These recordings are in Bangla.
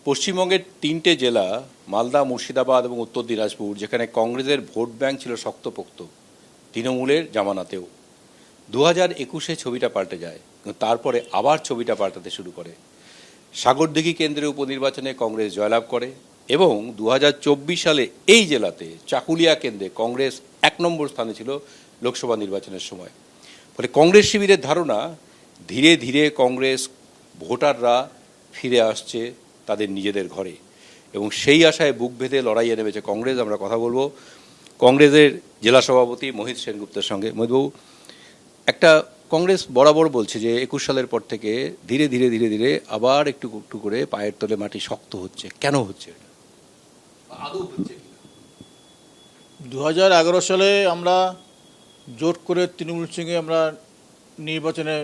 পশ্চিমবঙ্গের তিনটে জেলা মালদা, মুর্শিদাবাদ এবং উত্তর দিনাজপুর, যেখানে কংগ্রেসের ভোট ব্যাংক ছিল শক্তপোক্ত, তৃণমূলের জামানাতেও 2021-এ ছবিটা পাল্টে যায়। কিন্তু তারপরে আবার ছবিটা পাল্টাতে শুরু করে। সাগরদিঘি কেন্দ্রে উপনির্বাচনে কংগ্রেস জয়লাভ করে এবং 2024 সালে এই জেলাতে চাকুলিয়া কেন্দ্রে কংগ্রেস 1 নম্বর স্থানে ছিল লোকসভা নির্বাচনের সময়। ফলে কংগ্রেস শিবিরের ধারণা, ধীরে ধীরে কংগ্রেস ভোটাররা ফিরে আসছে তাদের নিজেদের ঘরে, এবং সেই আশায় বুক বেঁধে লড়াইয়ে নেমেছে কংগ্রেস। আমরা কথা বলবো কংগ্রেসের জেলা সভাপতি মোহিত সেনগুপ্তের সঙ্গে। মোহিতবাবু, একটা কংগ্রেস বরাবর বলছে যে 21 সালের পর থেকে ধীরে ধীরে ধীরে ধীরে আবার একটু একটু করে পায়ের তলে মাটি শক্ত হচ্ছে, কেন হচ্ছে এটা, আদৌ হচ্ছে? 2011 সালে আমরা জোট করে তৃণমূল সঙ্গে আমরা নির্বাচনে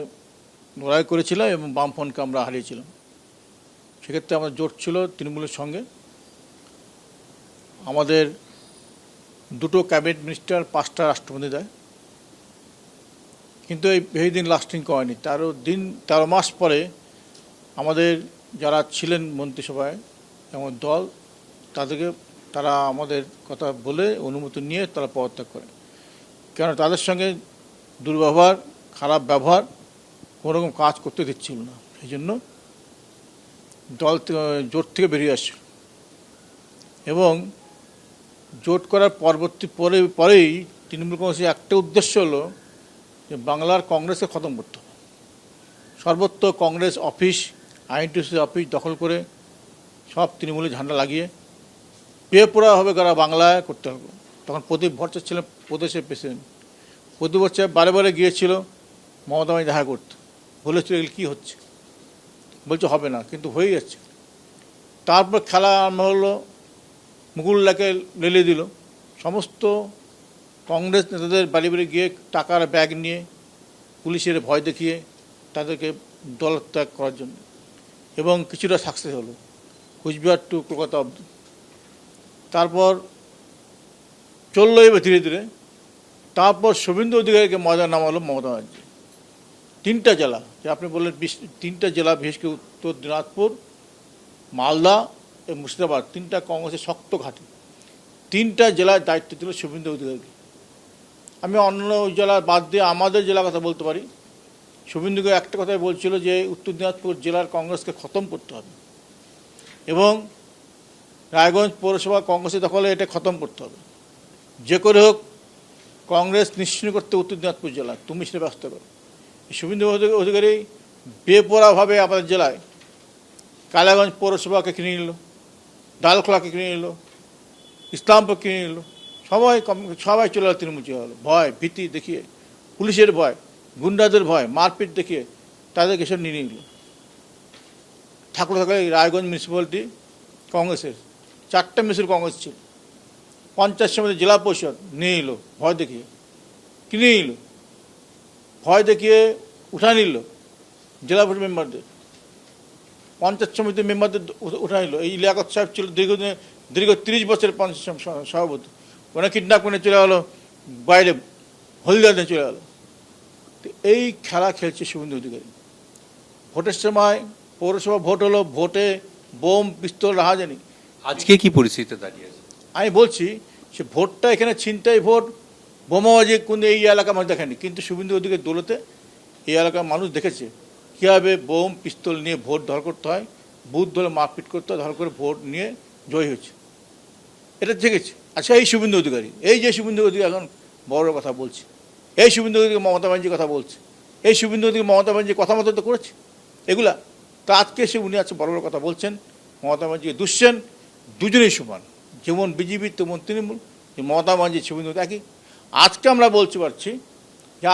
লড়াই করেছিলাম এবং বামফ্রন্টকে আমরা হারিয়েছিলাম। সেক্ষেত্রে আমাদের জোট ছিল তৃণমূলের সঙ্গে। আমাদের 2টো ক্যাবিনেট মিনিস্টার, 5টা রাষ্ট্রপতি দেয়, কিন্তু এই বেশি দিন লাস্টিং করেনি। 13 মাস পরে আমাদের যারা ছিলেন মন্ত্রিসভায় এবং দল, তারা আমাদের কথা বলে অনুমতি নিয়ে তারা পদত্যাগ করে। কেন তাদের সঙ্গে দুর্ব্যবহার, খারাপ ব্যবহার, কোনোরকম কাজ করতে দিচ্ছিল না। সেই জন্য দল জোট থেকে বেরিয়ে আসছিল এবং জোট করার পরেই তৃণমূল কংগ্রেসের একটা উদ্দেশ্য হলো যে বাংলার কংগ্রেসকে খতম করতে হবে। সর্বত্র কংগ্রেস অফিস, আইএনটিসি অফিস দখল করে সব তৃণমূলের ঝান্ডা লাগিয়ে বেপরোয়াভাবে যারা বাংলায় করতে হবে। তখন প্রদীপ ভট্টাচার্য ছিলেন প্রদেশের প্রেসিডেন্ট। প্রদীপ ভট্টাচার্য বারে বারে গিয়েছিল মমতা ব্যানার্জি দেখা করতে, বলেছিল এগুলো কী হচ্ছে, বলছে হবে না, কিন্তু হয়ে যাচ্ছে। তারপর খেলা আরম্ভ হলো, মুকুল্লাকে লেলিয়ে দিল। সমস্ত কংগ্রেস নেতাদের বাড়ি বাড়ি গিয়ে টাকার ব্যাগ নিয়ে পুলিশের ভয় দেখিয়ে তাদেরকে দলত্যাগ করার জন্য, এবং কিছুটা সাকসেস হলো কুচবিহার টু কলকাতা অবধি। তারপর চললো এবার ধীরে ধীরে। তারপর শুভেন্দু অধিকারীকে মজা নামালো মমতা ব্যানার্জি। 3টা জেলা, যে আপনি বললেন 3টা জেলা, বিশেষ করে উত্তর দিনাজপুর, মালদা এবং মুর্শিদাবাদ, 3টা কংগ্রেসের শক্ত ঘাঁটি। 3টা জেলার দায়িত্ব ছিল শুভেন্দু অধিকারীকে। আমি অন্য জেলা বাদ দিয়ে আমাদের জেলার কথা বলতে পারি। শুভেন্দুকে একটা কথাই বলছিল যে উত্তর দিনাজপুর জেলার কংগ্রেসকে খতম করতে হবে এবং রায়গঞ্জ পৌরসভা কংগ্রেসের দখলে এটা খতম করতে হবে। যে করে হোক কংগ্রেস নিশ্চিহ্ন করতে উত্তর দিনাজপুর জেলা, তুমি সেটা ব্যবস্থা করো। শুভেন্দু অধিকারী বেপরোয়াভাবে আমাদের জেলায় কালিয়াগঞ্জ পৌরসভাকে কিনে নিল, ডালখোলাকে কিনে নিল, ইসলামপুর কিনে নিল, সবাই চলে গেল তৃণমূল চলে গেল। ভয় ভীতি দেখিয়ে, পুলিশের ভয়, গুন্ডাদের ভয়, মারপিট দেখিয়ে তাদেরকে এসব নিয়ে নিল। ঠাকুর রায়গঞ্জ মিউনিসিপ্যালিটি কংগ্রেসের 4টা মিউনিসিপ্যাল কংগ্রেস ছিল, 50 সমিতি জেলা পরিষদ নিয়ে নিল, ভয় দেখিয়ে কিনে নিল, ভয় দেখিয়ে উঠা নিল জেলা পরিষদ মেম্বারদের, 50 সমিতির মেম্বারদের উঠা নিল। এই লিয়াকত সাহেব ছিল দীর্ঘ 30 বছরের পঞ্চায়েত সভাপতি, ওরা কিডন্যাপ করে চলে গেলো বাইরে, হলদিয়াতে চলে গেলো। তো এই খেলা খেলছে শুভেন্দু অধিকারী। ভোটের সময় পৌরসভা ভোট হলো, ভোটে বোম পিস্তল রাহাজানি। আজকে কি পরিস্থিতি দাঁড়িয়েছে আমি বলছি, সে ভোটটা এখানে ছিনতাই ভোট, বোমাবাজি কোন এই এলাকার মানুষ দেখেনি, কিন্তু শুভেন্দু অধিকারী দৌলতে এই এলাকার মানুষ দেখেছে কীভাবে বোম পিস্তল নিয়ে ভোট ধর করতে হয়, বুথ ধরে মারপিট করতে হয়, ধর করে ভোট নিয়ে জয় হয়েছে। এটা দেখেছে। আচ্ছা, এই শুভেন্দু অধিকারী, এই যে শুভেন্দু অধিকারী এখন বড় কথা বলছে, এই শুভেন্দু অধিকারী মমতা ব্যানার্জির কথা বলছে, এই শুভেন্দু অধিকারী মমতা ব্যানার্জির কথা মতো তো করেছে এগুলা। তা আজকে উনি আছে বড় বড় কথা বলছেন, মমতা ব্যানার্জিকে দুষছেন। দুজনেই সমান, যেমন বিজেপি তেমন তৃণমূল, মমতা ব্যানার্জি শুভেন্দু একই। আজকে আমরা বলতে পারছি যে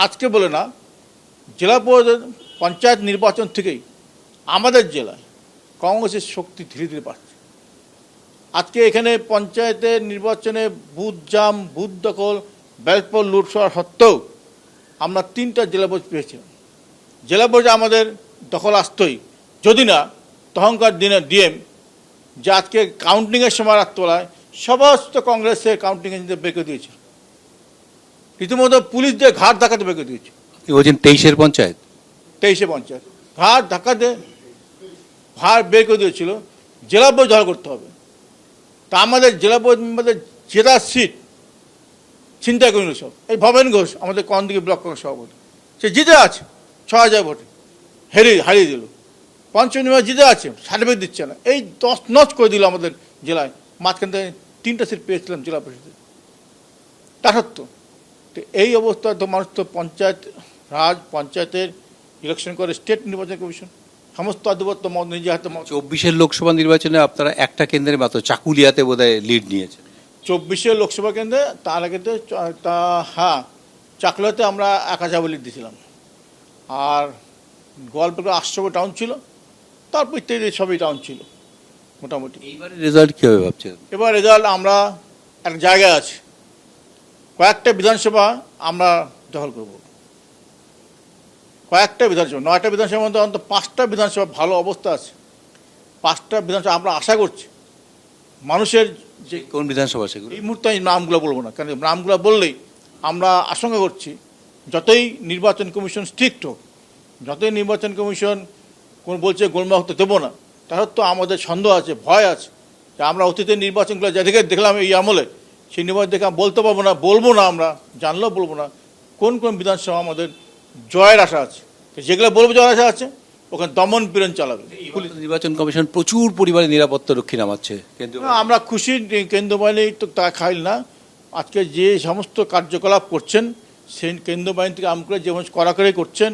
আজকে বলে না, জেলা পঞ্চায়েত নির্বাচন থেকেই আমাদের জেলায় কংগ্রেসের শক্তি ধীরে ধীরে বাড়ছে। আজকে এখানে পঞ্চায়েতের নির্বাচনে বুথ জাম, বুথ দখল, ব্যালট লুট হওয়ার সত্ত্বেও আমরা 3টা জেলা পরিষদ পেয়েছিলাম। জেলা পরিষদ আমাদের দখল আসতই, যদি না তখনকার দিনে ডিএম যে আজকে কাউন্টিংয়ের সময় রাত্রবেলায় সমস্ত কংগ্রেসের কাউন্টিংয়ে বের করে দিয়েছিল, রীতিমতো পুলিশ দিয়ে ঘাট ধাক্কাতে বের করে দিয়েছে। বলছেন 23-এর পঞ্চায়েত, 23-এ পঞ্চায়েত ঘাট ধাক্কাতে ভার বের করে দিয়েছিল জেলা বোর্ড দখল করতে হবে। তা আমাদের জেলা বোর্ড মেম্বারদের জেলার সিট চিন্তা করিল সব। এই ভবেন ঘোষ আমাদের কন্দিকে ব্লক কংগ্রেস সভাপতি, সে জিতে আছে 6,000 ভোটে, হারিয়ে দিল। পঞ্চমীবার জিতে আছে, সার্টিফিকেট দিচ্ছে না। এই 10 নচ করে দিল আমাদের জেলায়। মাঝখান থেকে 3টা সিট পেয়েছিলাম জেলা পরিষদে, তা সত্ত্বেও। তো এই অবস্থায় তো মানুষ তো পঞ্চায়েতের ইলেকশন করে স্টেট নির্বাচন কমিশন সমস্ত আধিপত্য নিজে হাতে 24-এর লোকসভা নির্বাচনে আপনারা একটা কেন্দ্রে মাত্র চাকুলিয়াতে বোধহয় লিড নিয়েছেন। 24-এর লোকসভা কেন্দ্রে, তার আগে হ্যাঁ চাকলাতে আমরা 1,000 লিড দিয়েছিলাম। আর গোয়ালপাড়া 800 টাউন ছিল, তারপর ইত্যাদি সবই টাউন ছিল মোটামুটি। এইবারে রেজাল্ট কী হবে ভাবছেন? এবার রেজাল্ট আমরা এক জায়গায় আছি, কয়েকটা বিধানসভা আমরা দখল করব। কয়েকটা বিধানসভা, 9টা বিধানসভার মধ্যে অন্তত 5টা বিধানসভা ভালো অবস্থা আছে। 5টা বিধানসভা আমরা আশা করছি মানুষের যে কোন বিধানসভা সেগুলো? এই মুহূর্তে আমি নামগুলো বলবো না, কারণ নামগুলো বললেই আমরা আশঙ্কা করছি যতই নির্বাচন কমিশন স্ট্রিক্ট হোক, যতই নির্বাচন কমিশন কোন বলছে গোলমাল হতে দেবো না, তার তো আমাদের সন্দেহ আছে, ভয় আছে যে আমরা অতীতের নির্বাচনগুলো যেদিকে দেখলাম এই আমলে, সেই নির্বাচন দেখে বলতে পারবো না, বলবো না, আমরা জানলেও বলবো না কোন কোন বিধানসভা আমাদের জয়ের আশা আছে। যেগুলো বলবো জয়ের আশা আছে ওখানে দমন পীড়ন চালাবে পুলিশ। নির্বাচন কমিশন প্রচুর পরিমাণে নিরাপত্তা রক্ষী নামাচ্ছে, কিন্তু আমরা খুশি, কেন্দ্র বাহিনী তো তা খাইল না। আজকে যে সমস্ত কার্যকলাপ করছেন সেই কেন্দ্র বাহিনী থেকে আম করে যেমন কড়াকড়ি করছেন,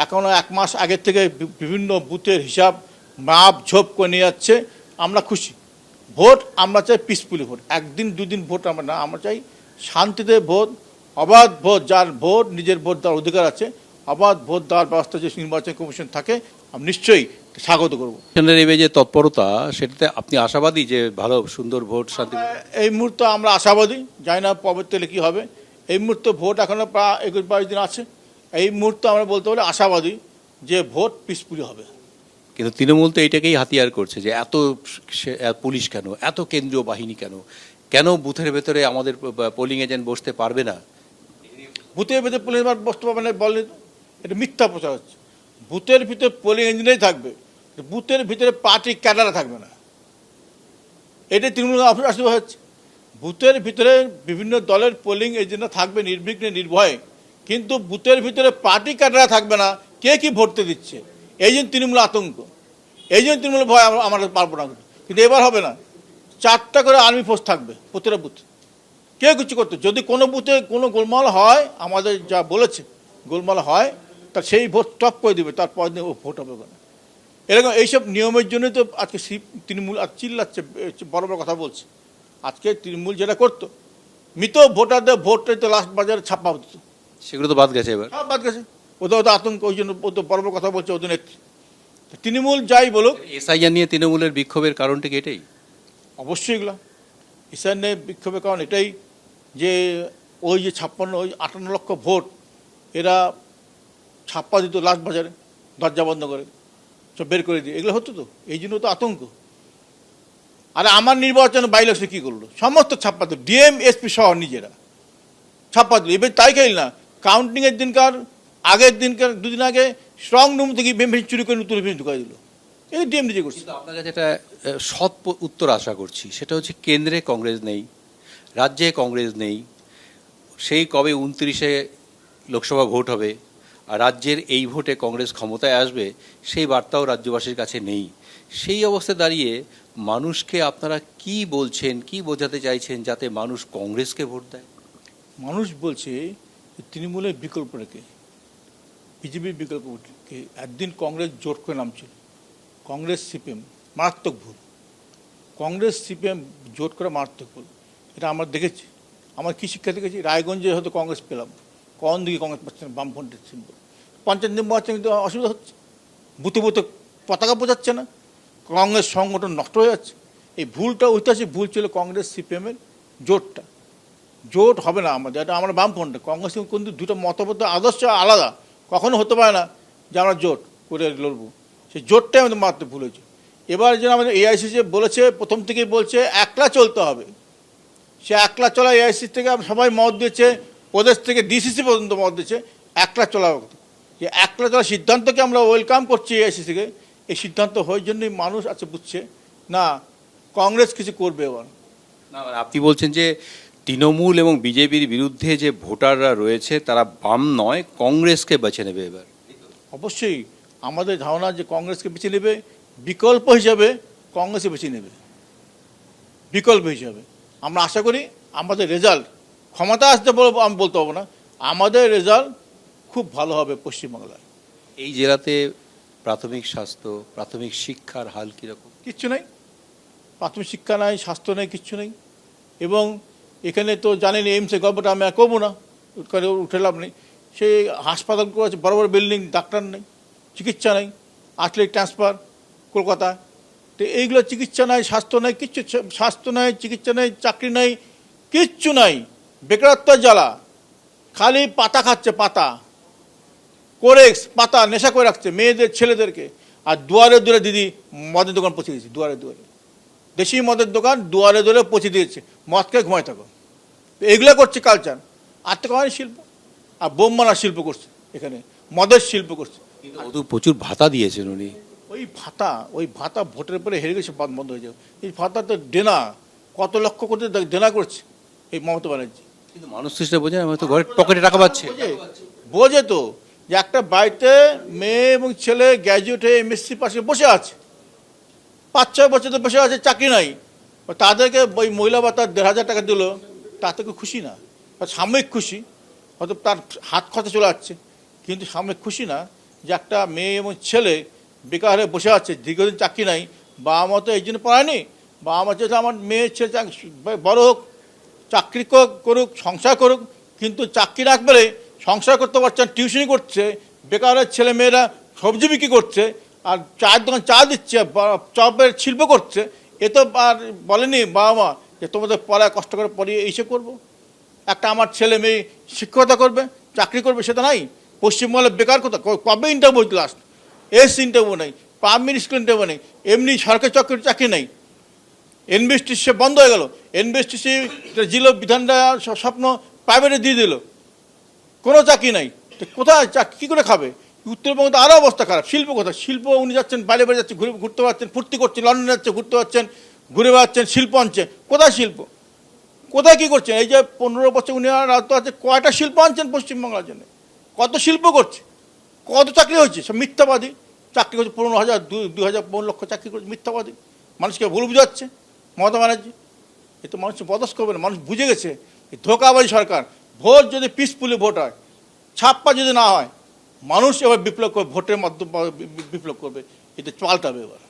এখনও 1 মাস আগের থেকে বিভিন্ন বুথের হিসাব মাপ ঝোপ করে নিয়ে যাচ্ছে। আমরা খুশি। ভোট আমরা চাই পিসফুলি ভোট, 1 দিন 2 দিন ভোট আমরা না, আমরা চাই শান্তিতে ভোট, অবাধ ভোট, যার ভোট নিজের ভোট দেওয়ার অধিকার আছে, অবাধ ভোট দেওয়ার ব্যবস্থা যে নির্বাচন কমিশন থাকে আমি নিশ্চয়ই স্বাগত করবো। এই যে তৎপরতা, সেটাতে আপনি আশাবাদী যে ভালো সুন্দর ভোট শান্তি? এই মুহূর্তে আমরা আশাবাদী, জানি না পরবর্তীতে কী হবে। এই মুহূর্তে ভোট এখনও প্রায় 21-22 দিন আছে। এই মুহূর্তে আমরা বলতে পারি আশাবাদী যে ভোট পিসফুলি হবে। কিন্তু তৃণমূল তো এইটাকেই হাতিয়ার করছে যে এত পুলিশ কেন, এত কেন্দ্রীয় বাহিনী কেন, কেন বুথের ভেতরে আমাদের পোলিং এজেন্ট বসতে পারবে না? বুথের ভিতরে পোলিং বসতে পারবে না বললে এটা মিথ্যা প্রচার হচ্ছে। বুথের ভিতরে পোলিং এজেন্টই থাকবে, বুথের ভিতরে পার্টি ক্যাডার থাকবে না, এটাই তৃণমূল আসলে হচ্ছে। বুথের ভিতরে বিভিন্ন দলের পোলিং এজেন্টরা থাকবে নির্বিঘ্নে নির্ভয়ে, কিন্তু বুথের ভিতরে পার্টি ক্যাডার থাকবে না, কে কি ভোটতে দিচ্ছে, এই জন্য তৃণমূল আতঙ্ক, এই জন্য তৃণমূল ভয় আমরা পারবো না। কিন্তু এবার হবে না, 4টা করে আর্মি ফোর্স থাকবে প্রতিটা বুথে, কে কিছু করতে। যদি কোনো বুথে কোনো গোলমাল হয়, আমাদের যা বলেছে গোলমাল হয়, তা সেই ভোট স্টপ করে দেবে, তারপর দিন ও ভোট হবে না। এরকম এইসব নিয়মের জন্যই তো আজকে তৃণমূল আর চিল্লাচ্ছে, বড় বড় কথা বলছে। আজকে তৃণমূল যেটা করতো, মৃত ভোটারদের ভোটটাই তো লাস্ট বাজারে ছাপ্পা হতো, সেগুলো তো বাদ গেছে এবার। সব বাদ গেছে। ওদের আতঙ্ক, ওই জন্য ও তো বড় বড় কথা বলছে ওদের নেত্রী। তৃণমূল যাই বলুক, এসআইআর নিয়ে তৃণমূলের বিক্ষোভের কারণটা কি এটাই? অবশ্যই এগুলো এসআইআর নিয়ে বিক্ষোভের কারণ এটাই যে ওই যে 58 লক্ষ ভোট এরা ছাপ্পা দিত লাস্ট বাজারে, দরজা বন্ধ করে সব বের করে দিয়ে, এগুলো হতো তো, এই জন্য তো আতঙ্ক। আর আমার নির্বাচনে বাইলক্সে কী করলো, সমস্ত ছাপ্পা দিল, ডিএম এসপি সহ নিজেরা ছাপ্পা দিল। এবার তাই খেল না, কাউন্টিংয়ের দিনকার আগের দিনকার 2 দিন আগে স্ট্রং রুম থেকে বেমফিস চুরি করে নতুন বেমফিস ঢুকাই দিল, এই ডিএম নিজে করছে। আপনার কাছে একটা সৎ উত্তর আশা করছি, সেটা হচ্ছে কেন্দ্রে কংগ্রেস নেই, রাজ্যে কংগ্রেস নেই, সেই কবে 29-এ লোকসভা ভোট হবে, আর রাজ্যের এই ভোটে কংগ্রেস ক্ষমতায় আসবে, সেই বার্তাও রাজ্যবাসীর কাছে নেই। সেই অবস্থায় দাঁড়িয়ে মানুষকে আপনারা কি বলছেন, কি বোঝাতে চাইছেন যাতে মানুষ কংগ্রেসকে ভোট দেয়? মানুষ বলছে তৃণমূলের বিকল্প রেখে বিজেপির বিকল্প কে, একদিন কংগ্রেস জোট করে নামছিল, কংগ্রেস সিপিএম, মারাত্মক ভুল। কংগ্রেস সিপিএম জোট করে মারাত্মক ভুল, এটা আমরা দেখেছি। আমার কী শিক্ষা দেখেছি, রায়গঞ্জে হয়তো কংগ্রেস পেলাম, কোন দিকে কংগ্রেস পাচ্ছে না, বামফ্রন্টের সিম্বল। পঞ্চায়েত নির্বাচনে কিন্তু অসুবিধা হচ্ছে, বুথে বুথে পতাকা বোঝাচ্ছে না, কংগ্রেস সংগঠন নষ্ট হয়ে যাচ্ছে। এই ভুলটা ঐতিহাসিক ভুল ছিল কংগ্রেস সিপিএমের জোটটা। জোট হবে না আমাদের, এটা আমরা বামফ্রন্টে, কংগ্রেস কিন্তু দুটো মতবাদ আদর্শ আলাদা, কখনো হতে পারে না যে আমরা জোট করে লড়বো। সেই জোটটাই আমাদের মারতে ভুল হয়েছে। এবার যেন আমাদের এআইসিসি বলেছে, প্রথম থেকেই বলছে একলা চলতে হবে, সে একলা চলা এআইসি থেকে সবাই মত দিয়েছে, প্রদেশ থেকে ডিসিসি পর্যন্ত মত দিয়েছে একলা চলা, যে একলা চলার সিদ্ধান্তকে আমরা ওয়েলকাম করছি এআইসিসিকে, এই সিদ্ধান্ত হওয়ার জন্যই মানুষ আজকে বুঝছে না কংগ্রেস কিছু করবে এবার। না মানে আপনি বলছেন যে তৃণমূল এবং বিজেপির বিরুদ্ধে যে ভোটাররা রয়েছে তারা বাম নয়, কংগ্রেসকে বেছে নেবে এবার। অবশ্যই আমাদের ধারণা যে কংগ্রেসকে বেছে নেবে, বিকল্প হিসাবে কংগ্রেসকে বেছে নেবে, বিকল্প হিসাবে। আমরা আশা করি আমাদের রেজাল্ট, ক্ষমতা আসতে বলবো আমি বলতে পারবো না, আমাদের রেজাল্ট খুব ভালো হবে পশ্চিমবাংলায়। এই জেলাতে প্রাথমিক স্বাস্থ্য, প্রাথমিক শিক্ষার হাল কীরকম? কিচ্ছু নেই, প্রাথমিক শিক্ষা নাই, স্বাস্থ্য নেই, কিচ্ছু নেই। এবং এখানে তো জানেন এইমসের গল্পটা আমি আর করবো না, উঠে লাভ নেই। সেই হাসপাতালগুলো আছে বড় বড় বিল্ডিং, ডাক্তার নেই, চিকিৎসা নেই, আসলে ট্রান্সফার কলকাতা। তো এইগুলো চিকিৎসা নাই, স্বাস্থ্য নেই, কিচ্ছু, স্বাস্থ্য নেই, চিকিৎসা নেই, চাকরি নেই, কিচ্ছু নাই, বেকারত্বের জ্বালা, খালি পাতা খাচ্ছে, পাতা কোরেক্স পাতা নেশা করে রাখছে মেয়েদের ছেলেদেরকে। আর দুয়ারে দুয়ারে দিদি মদের দোকান পৌঁছে দিয়েছে, দুয়ারে দুয়ারে দেশি মদের দোকান দুয়ারে দুয়ারে পৌঁছে দিয়েছে, মদ খেয়ে ঘুমায় থাকো। তো এগুলো করছে কালচার, আর তো কমায় শিল্প, আর বোম মারার শিল্প করছে, এখানে মদের শিল্প করছে। কিন্তু প্রচুর ভাতা দিয়েছেন উনি। ওই ভাতা ভোটের পরে হেরে গেছে, বন্ধ হয়ে যাবে। এই ভাতা তো ডেনা, কত লক্ষ কোটি ডেনা করছে এই মমতা ব্যানার্জি। কিন্তু মানুষ তো সেটা বোঝে না, হয়তো ঘরের পকেটে টাকা পাচ্ছে। বোঝে তো যে একটা বাড়িতে মেয়ে এবং ছেলে গ্র্যাজুয়েটে এমএসসি পাশে বসে আছে, 5-6 বছর তো বসে আছে, চাকরি নাই, তাদেরকে ওই মহিলা ভাতা 1,500 টাকা দিল, তাতে কেউ খুশি না। সাময়িক খুশি, হয়তো তার হাত খরচা চলে যাচ্ছে, কিন্তু সাময়িক খুশি না যে একটা মেয়ে এবং ছেলে বেকার হয়ে বসে আছে, দীর্ঘদিন চাকরি নাই। বাবা মা তো এই জন্য পড়ায়নি, বাবা মা চাইছে আমার মেয়ে ছেলে বড় হোক, চাকরি করুক, সংসার করুক, কিন্তু চাকরি রাখবে, সংসার করতে পারছে না, টিউশনি করছে, বেকারের ছেলে মেয়েরা সবজি বিক্রি করছে, আর চায়ের দোকান চা দিচ্ছে, চপের শিল্প করছে। এ তো আর বলেনি বাবা মা যে তোমাদের পড়ায় কষ্ট করে পড়িয়ে এইসব করবো। একটা আমার ছেলে মেয়ে শিক্ষকতা করবে, চাকরি করবে, সেটা নাই। পশ্চিমবঙ্গের বেকার কথা কবে ইন্টারভিউ লাস্ট, ইন্টারভিউ নেই, প্রাইমারি স্কুল ইন্টারভিউ নেই, এমনি সরকারি চাকরি নেই। এনবিএসটিসি সে বন্ধ হয়ে গেল, এনবিএসটিসি জিলো বিধানটা স্বপ্ন প্রাইভেটে দিয়ে দিল, কোনো চাকরি নাই। তো কোথায় কী করে খাবে? উত্তরবঙ্গে তো আরও অবস্থা খারাপ। শিল্প কোথায়? শিল্প উনি যাচ্ছেন, বাইরে বাইরে যাচ্ছে, ঘুরতে পারছেন, ফুর্তি করছেন, লন্ডনে যাচ্ছে, ঘুরতে পারছেন, ঘুরে বেড়াচ্ছেন, শিল্প আনছে। কোথায় শিল্প? কোথায় কী করছেন? এই যে 15 বছর উনি রাজত্ব আছে, কয়টা শিল্প আনছেন পশ্চিমবাংলার জন্য? কত শিল্প করছে, কত চাকরি হয়েছে? সব মিথ্যাবাদী। চাকরি করছে 15,000, 2,000, 15 লক্ষ চাকরি করছে, মিথ্যাবাদী। মানুষকে ভুল বুঝাচ্ছে মমতা ব্যানার্জি। এ তো মানুষ বরদাস্ত করবে না, মানুষ বুঝে গেছে ধোঁকাবাজি সরকার। ভোট যদি পিসফুলি ভোট হয়, ছাপ্পা যদি না হয়, মানুষ এবার বিপ্লব করবে, ভোটের মাধ্যমে বিপ্লব করবে, এটা পাল্টাবে এবার।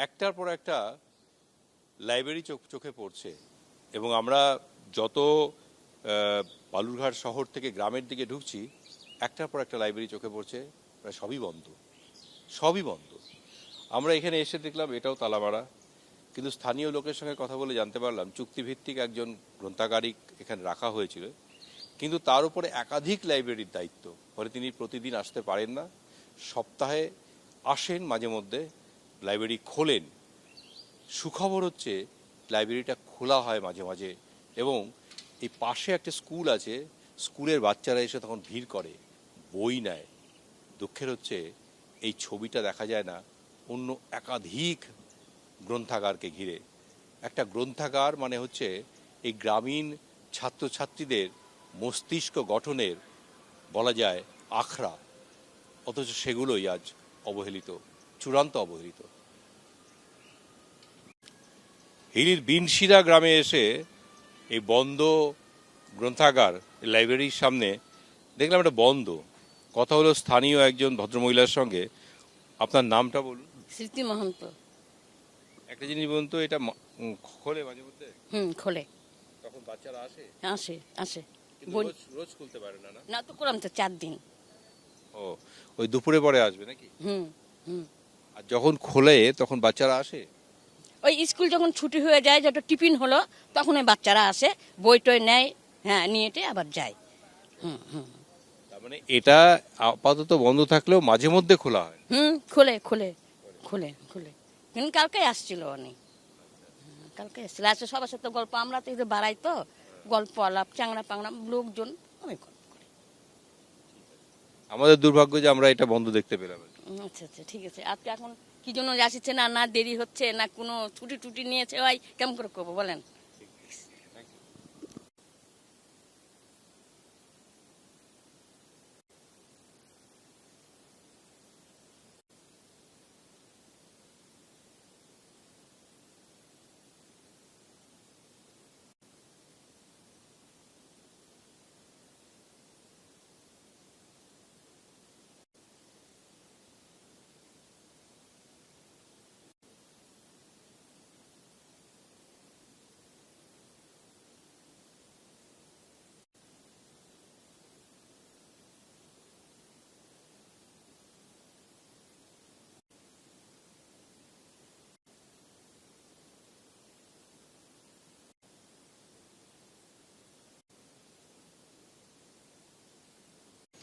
একটার পর একটা লাইব্রেরি চোখে পড়ছে এবং আমরা যত বালুরঘাট শহর থেকে গ্রামের দিকে ঢুকছি একটার পর একটা লাইব্রেরি চোখে পড়ছে, প্রায় সবই বন্ধ, সবই বন্ধ। আমরা এখানে এসে দেখলাম এটাও তালামারা, কিন্তু স্থানীয় লোকের সঙ্গে কথা বলে জানতে পারলাম চুক্তিভিত্তিক একজন গ্রন্থাগারিক এখানে রাখা হয়েছিল, কিন্তু তার উপরে একাধিক লাইব্রেরির দায়িত্ব, ফলে তিনি প্রতিদিন আসতে পারেন না, সপ্তাহে আসেন মাঝে মধ্যে, লাইব্রেরি খোলেন। সুখবর হচ্ছে লাইব্রেরিটা খোলা হয় মাঝে মাঝে, এবং এই পাশে একটা স্কুল আছে, স্কুলের বাচ্চারা এসে তখন ভিড় করে, বই নেয়। দুঃখের হচ্ছে এই ছবিটা দেখা যায় না অন্য একাধিক গ্রন্থাগারকে ঘিরে। একটা গ্রন্থাগার মানে হচ্ছে এই গ্রামীণ ছাত্রছাত্রীদের মস্তিষ্ক গঠনের বলা যায় আখড়া, অথচ সেগুলোই আজ অবহেলিত, চূড়ান্ত অবহেলিত। হিলির বিনশিরা গ্রামে এসে এই বন্ধ গ্রন্থাগার লাইব্রেরির সামনে দেখলাম এটা বন্ধ। কথা হলো স্থানীয় একজন ভদ্রমহিলার সঙ্গে। আপনার নামটা বলুন। স্মৃতি মহন্ত। একটা জিনিস বলুন তো, এটা খোলে মাঝে মধ্যে? খোলে। তখন বাচ্চারা আসে? আসে আসে। কিন্তু রোজ খুলতে পারে না? না তো, করলাম তো 4 দিন। ও, ওই দুপুরে পরে আসবে নাকি? হুম হুম। আর যখন খোলে তখন বাচ্চারা আসে? ওই স্কুল যখন ছুটি হয়ে যায়, যত টিফিন হলো, তখন ওই বাচ্চারা আসে, বই টই নেয়, হ্যাঁ, নিয়েটে আবার যায়। তার মানে এটা আপাতত বন্ধ থাকলেও মাঝে মধ্যে খোলা হয়? খোলে খোলে খোলে খোলে। কিন্তু কালকে আসছিল অনেক, কালকে এসেছিল, আসে সবার সাথে গল্প, আমরা তো এদের বাড়াই তো, গল্প আলাপ, চাংড়া পাংড়া, লোকজন অনেক গল্প করে। আমাদের দুর্ভাগ্য যে আমরা এটা বন্ধ দেখতে পেলাম। আচ্ছা আচ্ছা, ঠিক আছে। আজকে এখন কি জন্য আসছে না, না দেরি হচ্ছে, না কোনো ছুটি টুটি নিয়েছে, ভাই কেমন করে করবো বলেন?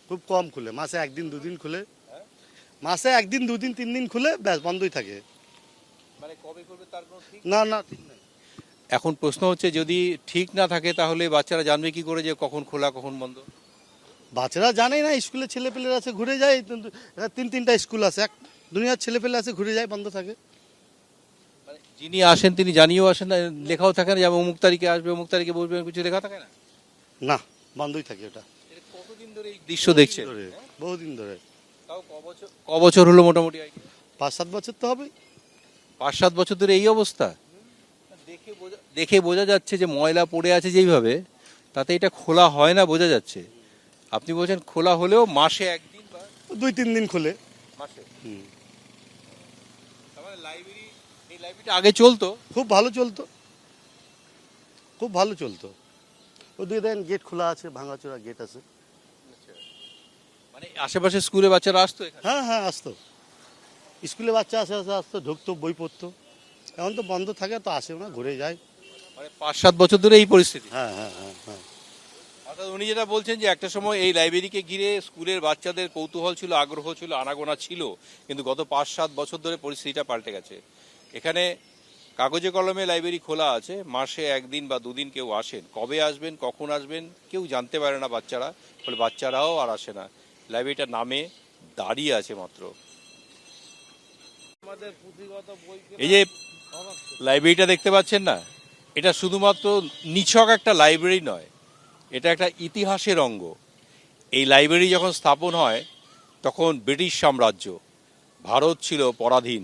খুব কম খুলে, মাসে একদিন দুদিন খুলে, মাসে একদিন দুদিন 3 দিন খুলে, ব্যাস বন্ধই থাকে। মানে কবে করবে তার কোনো ঠিক না না, ঠিক নেই। এখন প্রশ্ন হচ্ছে, যদি ঠিক না থাকে তাহলে বাচ্চারা জানবে কি করে যে কখন খোলা কখন বন্ধ? বাচ্চারা জানেই না, স্কুলে ছেলেপেলেরা আছে ঘুরে যায়, তিনটা স্কুল আছে, এক দুনিয়ার ছেলেপেলে আছে ঘুরে যায়, বন্ধ থাকে। মানে যিনি আসেন তিনি জানিয়েও আসেন না, লেখাও থাকে না যে অমুক তারিখে আসবে, অমুক তারিখে বসবে, কিছু লেখা থাকে না? না, বন্ধই থাকে ওটা। কতদিন ধরে এই দৃশ্য দেখছেন? বহুদিন ধরে। তাও ক বছর হলো মোটামুটি? 5-7 বছর তো হবে। 5-7 বছর ধরে এই অবস্থা? দেখে বোঝা যাচ্ছে যে ময়লা পড়ে আছে যেইভাবে, তাতে এটা খোলা হয় না বোঝা যাচ্ছে। আপনি বলছেন খোলা হলেও মাসে একদিন বা 2-3 দিন খুলে। মাসে? তার মানে এই লাইব্রেরিটা আগে চলতো? খুব ভালো চলতো, খুব ভালো চলতো। ওই 2 দিন গেট খোলা আছে, ভাঙাচোরা গেট আছে। মানে আশেপাশে স্কুলে বাচ্চারা আসতো এখানে? হ্যাঁ হ্যাঁ, আসতো, স্কুলে বাচ্চা আসতো, ঢুকতো, বই পড়তো। এখন তো বন্ধ থাকে, তো আসে না, ঘুরে যায়। মানে 5-7 বছর ধরে এই পরিস্থিতি? হ্যাঁ হ্যাঁ হ্যাঁ হ্যাঁ। অর্থাৎ উনি যেটা বলছেন যে একটা সময় এই লাইব্রেরিকে ঘিরে স্কুলের বাচ্চাদের কৌতূহল ছিল, আগ্রহ ছিল, আনাগোনা ছিল, কিন্তু গত 5-7 বছর ধরে পরিস্থিতিটা পাল্টে গেছে। এখানে কাগজে কলমে লাইব্রেরি খোলা আছে, মাসে একদিন বা দুদিন কেউ আসেন, কবে আসবেন কখন আসবেন কেউ জানতে পারে না বাচ্চারা, ফলে বাচ্চারাও আর আসে না, লাইব্রেরিটার নামে দাঁড়িয়ে আছে মাত্র। এই যে লাইব্রেরিটা দেখতে পাচ্ছেন না, এটা শুধুমাত্র নিছক একটা লাইব্রেরি নয়, এটা একটা ইতিহাসের অঙ্গ। এই লাইব্রেরি যখন স্থাপন হয় তখন ব্রিটিশ সাম্রাজ্য, ভারত ছিল পরাধীন,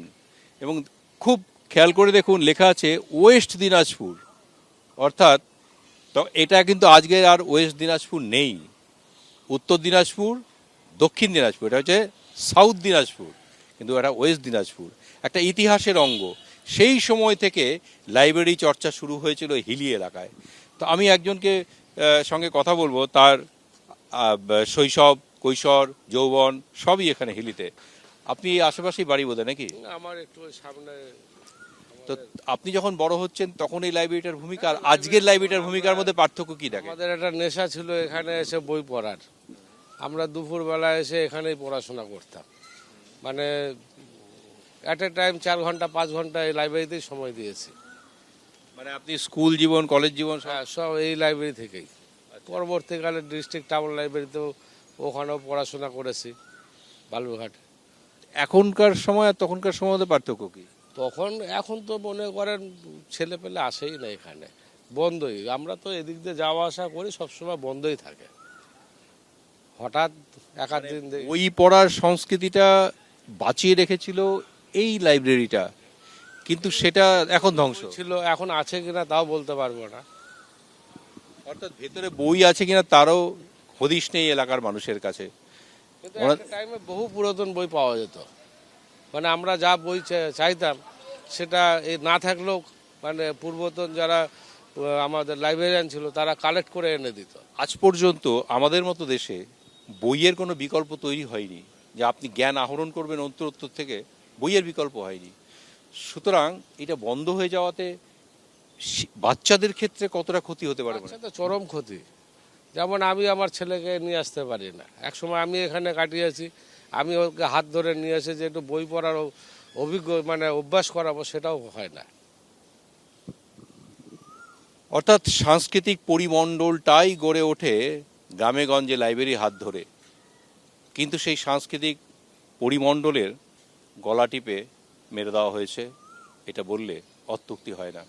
এবং খুব খেয়াল করে দেখুন লেখা আছে ওয়েস্ট দিনাজপুর, অর্থাৎ তো এটা কিন্তু আজকে আর ওয়েস্ট দিনাজপুর নেই, উত্তর দিনাজপুর, দক্ষিণ দিনাজপুর, এটা হচ্ছে সাউথ দিনাজপুর। কিন্তু এটা ওয়েস্ট দিনাজপুর, একটা ইতিহাসের অঙ্গ। সেই সময় থেকে লাইব্রেরি চর্চা শুরু হয়েছিল হিলি এলাকায়। তো আমি একজনকে সঙ্গে কথা বলবো, তার শৈশব, কৈশোর, যৌবন সবই এখানে হিলিতে। আপনি আশেপাশেই বাড়ি বোধহয় নাকি? আমার একটু ওই সামনে। তো আপনি যখন বড় হচ্ছেন তখন এই লাইব্রেরিটার ভূমিকা আর আজকের লাইব্রেরিটার ভূমিকার মধ্যে পার্থক্য কি দেখেন? আমাদের একটা নেশা ছিল এখানে এসে বই পড়ার। আমরা দুপুরবেলা এসে এখানেই পড়াশোনা করতাম। মানে অ্যাট এ টাইম 4 ঘন্টা 5 ঘন্টা এই লাইব্রেরিতেই সময় দিয়েছি। মানে আপনি স্কুল জীবন, কলেজ জীবন সব? হ্যাঁ, সব এই লাইব্রেরি থেকেই। পরবর্তীকালে ডিস্ট্রিক্ট টাউন লাইব্রেরিতেও ওখানেও পড়াশোনা করেছি, বালুরঘাটে। এখনকার সময় আর তখনকার সময় মধ্যে পার্থক্য কি? এখন তো মনে করেন ছেলে পেলে আসেই না এখানে, বন্ধই। আমরা তো এদিক দিয়ে যাওয়া আসা করি, সবসময় বন্ধই থাকে। হঠাৎ এক আধ দিন বই পড়ার সংস্কৃতিটা বাঁচিয়ে রেখেছিল এই লাইব্রেরিটা, কিন্তু সেটা এখন ধ্বংস। ছিল, এখন আছে কিনা তাও বলতে পারবো না। অর্থাৎ ভেতরে বই আছে কিনা তারও হদিশ নেই এলাকার মানুষের কাছে। কিন্তু একটা টাইমে বহু পুরাতন বই পাওয়া যেত। মানে আমরা যা বই চাইতাম সেটা না থাকলেও মানে পূর্বতন যারা আমাদের লাইব্রেরিয়ান ছিল তারা কালেক্ট করে এনে দিত। আজ পর্যন্ত আমাদের মতো দেশে বইয়ের কোনো বিকল্প তৈরি হয়নি, যে আপনি জ্ঞান আহরণ করবেন অন্তর থেকে, বইয়ের বিকল্প হয়নি। সুতরাং এটা বন্ধ হয়ে যাওয়াতে বাচ্চাদের ক্ষেত্রে কতটা ক্ষতি হতে পারে? আচ্ছা, তো চরম ক্ষতি। যেমন আমি আমার ছেলেকে নিয়ে আসতে পারি না। একসময় আমি এখানে কাটিয়েছি, আমি ওকে হাত ধরে নিয়ে এসে যে একটু বই পড়ার মানে অভ্যাস করাবো, সেটাও হয় না। অর্থাৎ সাংস্কৃতিক পরিমণ্ডলটাই গড়ে ওঠে গ্রামে গঞ্জে লাইব্রেরির হাত ধরে, কিন্তু সেই সাংস্কৃতিক পরিমণ্ডলের গলা টিপে মেরে দেওয়া হয়েছে, এটা বললে অত্যুক্তি হয় না।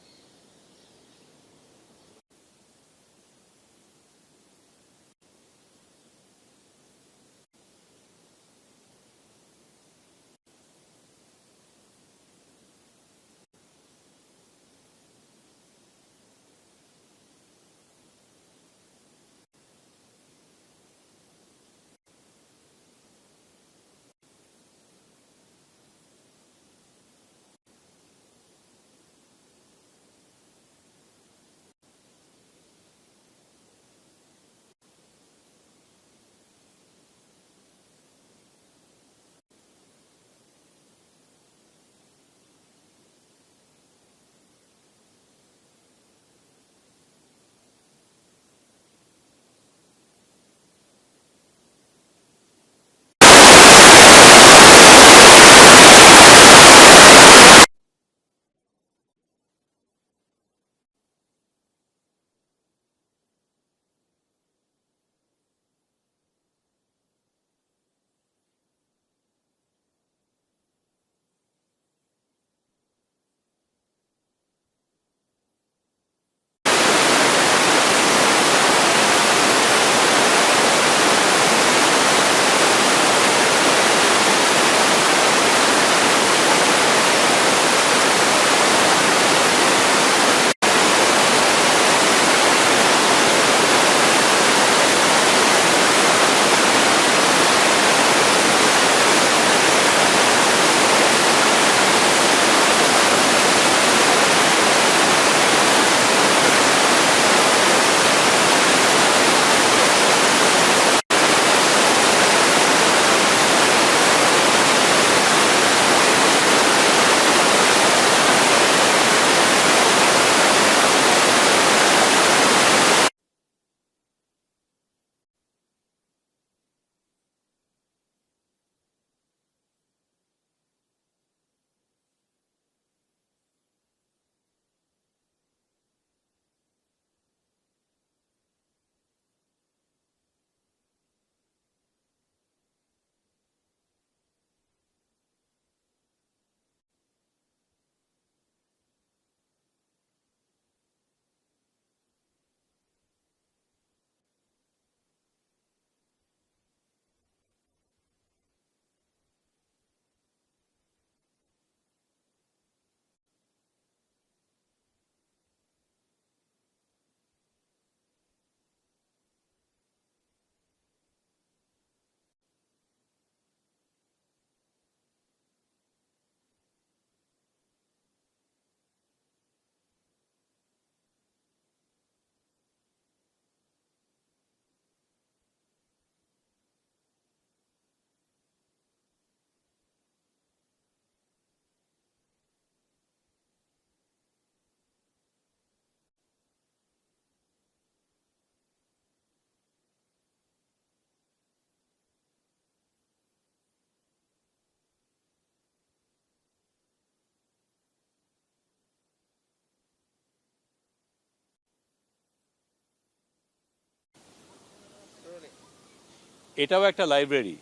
এটাও একটা লাইব্রেরি,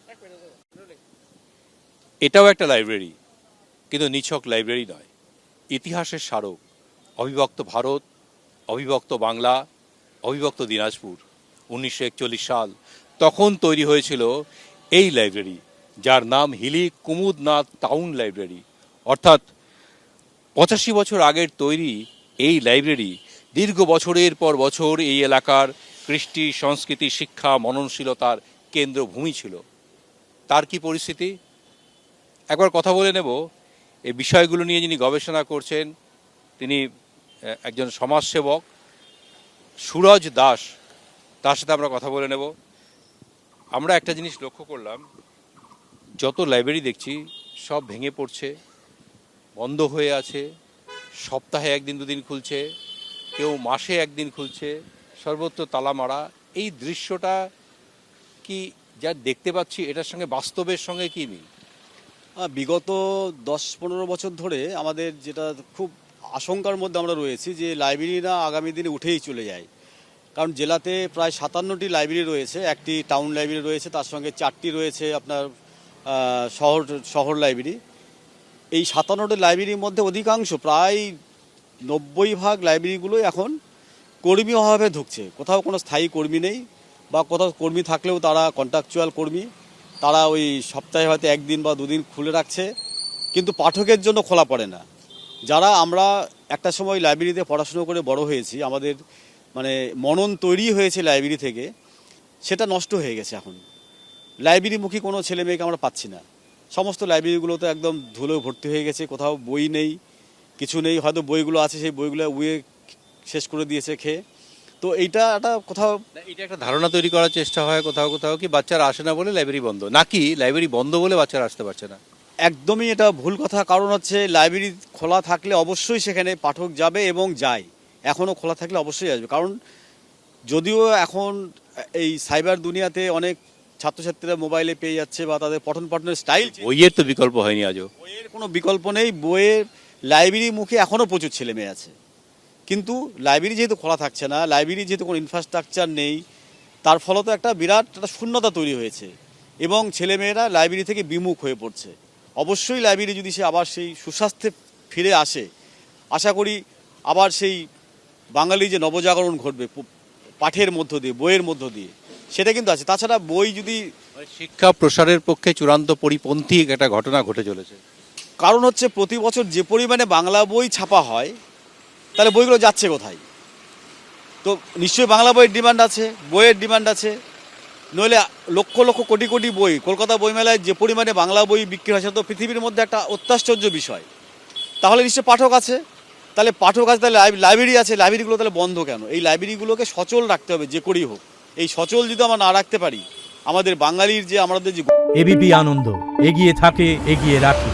এটাও একটা লাইব্রেরি, কিন্তু নিছক লাইব্রেরি নয়, ইতিহাসের স্মারক। অবিভক্ত ভারত, অবিভক্ত বাংলা, অবিভক্ত দিনাজপুর, 1941 সাল, তখন তৈরি হয়েছিল এই লাইব্রেরি, যার নাম হিলি কুমুদনাথ টাউন লাইব্রেরি। অর্থাৎ 85 বছর আগের তৈরি এই লাইব্রেরি দীর্ঘ বছরের পর বছর এই এলাকার কৃষ্টি, সংস্কৃতি, শিক্ষা, মননশীলতার কেন্দ্রভূমি ছিল। তার কি পরিস্থিতি একবার কথা বলে নেব। এই বিষয়গুলো নিয়ে যিনি গবেষণা করছেন তিনি একজন সমাজসেবক সুরজ দাস, তার সাথে আমরা কথা বলে নেব। আমরা একটা জিনিস লক্ষ্য করলাম, যত লাইব্রেরি দেখছি সব ভেঙে পড়ছে, বন্ধ হয়ে আছে, সপ্তাহে একদিন দুদিন খুলছে, কেউ মাসে একদিন খুলছে, সর্বত্র তালা মারা। এই দৃশ্যটা কি যা দেখতে পাচ্ছি এটার সঙ্গে বাস্তবের সঙ্গে কি মিল? বিগত 10-15 বছর ধরে আমাদের যেটা খুব আশঙ্কার মধ্যে আমরা রয়েছি যে লাইব্রেরিরা আগামী দিনে উঠেই চলে যায়। কারণ জেলাতে প্রায় 57টি লাইব্রেরি রয়েছে, একটি টাউন লাইব্রেরি রয়েছে, তার সঙ্গে 4টি রয়েছে আপনার শহর লাইব্রেরি। এই 57টি লাইব্রেরির মধ্যে অধিকাংশ প্রায় 90% লাইব্রেরিগুলোই এখন কর্মী অভাবে ঢুকছে। কোথাও কোনো স্থায়ী কর্মী নেই, বা কোথাও কর্মী থাকলেও তারা কন্ট্রাকচুয়াল কর্মী, তারা ওই সপ্তাহে হয়তো একদিন বা দুদিন খুলে রাখছে, কিন্তু পাঠকের জন্য খোলা পড়ে না। যারা আমরা একটা সময় লাইব্রেরিতে পড়াশুনো করে বড় হয়েছি, আমাদের মানে মনন তৈরি হয়েছে লাইব্রেরি থেকে, সেটা নষ্ট হয়ে গেছে। এখন লাইব্রেরিমুখী কোনো ছেলে মেয়েকে আমরা পাচ্ছি না। সমস্ত লাইব্রেরিগুলোতে একদম ধুলো ভর্তি হয়ে গেছে, কোথাও বই নেই, কিছু নেই, হয়তো বইগুলো আছে সেই বইগুলো উয়ে শেষ করে দিয়েছে খেয়ে। তো এইটা একটা কোথাও এটা একটা ধারণা তৈরি করার চেষ্টা হয় কোথাও কোথাও কি বাচ্চারা আসে না বলে লাইব্রেরি বন্ধ, নাকি লাইব্রেরি বন্ধ বলে বাচ্চারা আসতে পারছে না? একদমই এটা ভুল কথা। কারণ হচ্ছে লাইব্রেরি খোলা থাকলে অবশ্যই সেখানে পাঠক যাবে এবং যায়, এখনও খোলা থাকলে অবশ্যই আসবে। কারণ যদিও এখন এই সাইবার দুনিয়াতে অনেক ছাত্রছাত্রীরা মোবাইলে পেয়ে যাচ্ছে বা তাদের পঠন পাঠনের স্টাইল, বইয়ের তো বিকল্প হয়নি আজও। বইয়ের কোনো বিকল্প নেই। বইয়ের লাইব্রেরি মুখে এখনও প্রচুর ছেলে মেয়ে আছে, কিন্তু লাইব্রেরি যেহেতু খোলা থাকছে না, লাইব্রেরি যেহেতু কোনো ইনফ্রাস্ট্রাকচার নেই, তার ফলত একটা বিরাট একটা শূন্যতা তৈরি হয়েছে এবং ছেলেমেয়েরা লাইব্রেরি থেকে বিমুখ হয়ে পড়ছে। অবশ্যই লাইব্রেরি যদি সে আবার সেই সুস্বাস্থ্যে ফিরে আসে, আশা করি আবার সেই বাঙালি যে নবজাগরণ ঘটবে পাঠের মধ্য দিয়ে, বইয়ের মধ্য দিয়ে, সেটা কিন্তু আছে। তাছাড়া বই যদি শিক্ষা প্রসারের পক্ষে চূড়ান্ত পরিপন্থী একটা ঘটনা ঘটে চলেছে। কারণ হচ্ছে প্রতি বছর যে পরিমাণে বাংলা বই ছাপা হয়, তাহলে বইগুলো যাচ্ছে কোথায়? তো নিশ্চয়ই বাংলা বইয়ের ডিমান্ড আছে, বইয়ের ডিমান্ড আছে, নইলে লক্ষ লক্ষ কোটি কোটি বই কলকাতা বইমেলায় যে পরিমাণে বাংলা বই বিক্রি হয়, সেটা তো পৃথিবীর মধ্যে একটা অত্যাশ্চর্য বিষয়। তাহলে নিশ্চয়ই পাঠক আছে, তাহলে পাঠক আছে, তাহলে লাইব্রেরি আছে, লাইব্রেরিগুলো তাহলে বন্ধ কেন? এই লাইব্রেরিগুলোকে সচল রাখতে হবে যে করেই হোক। এই সচল যদি আমরা না রাখতে পারি, আমাদের বাঙালির যে আমাদের যে এবিপি আনন্দ এগিয়ে থাকে, এগিয়ে রাখে।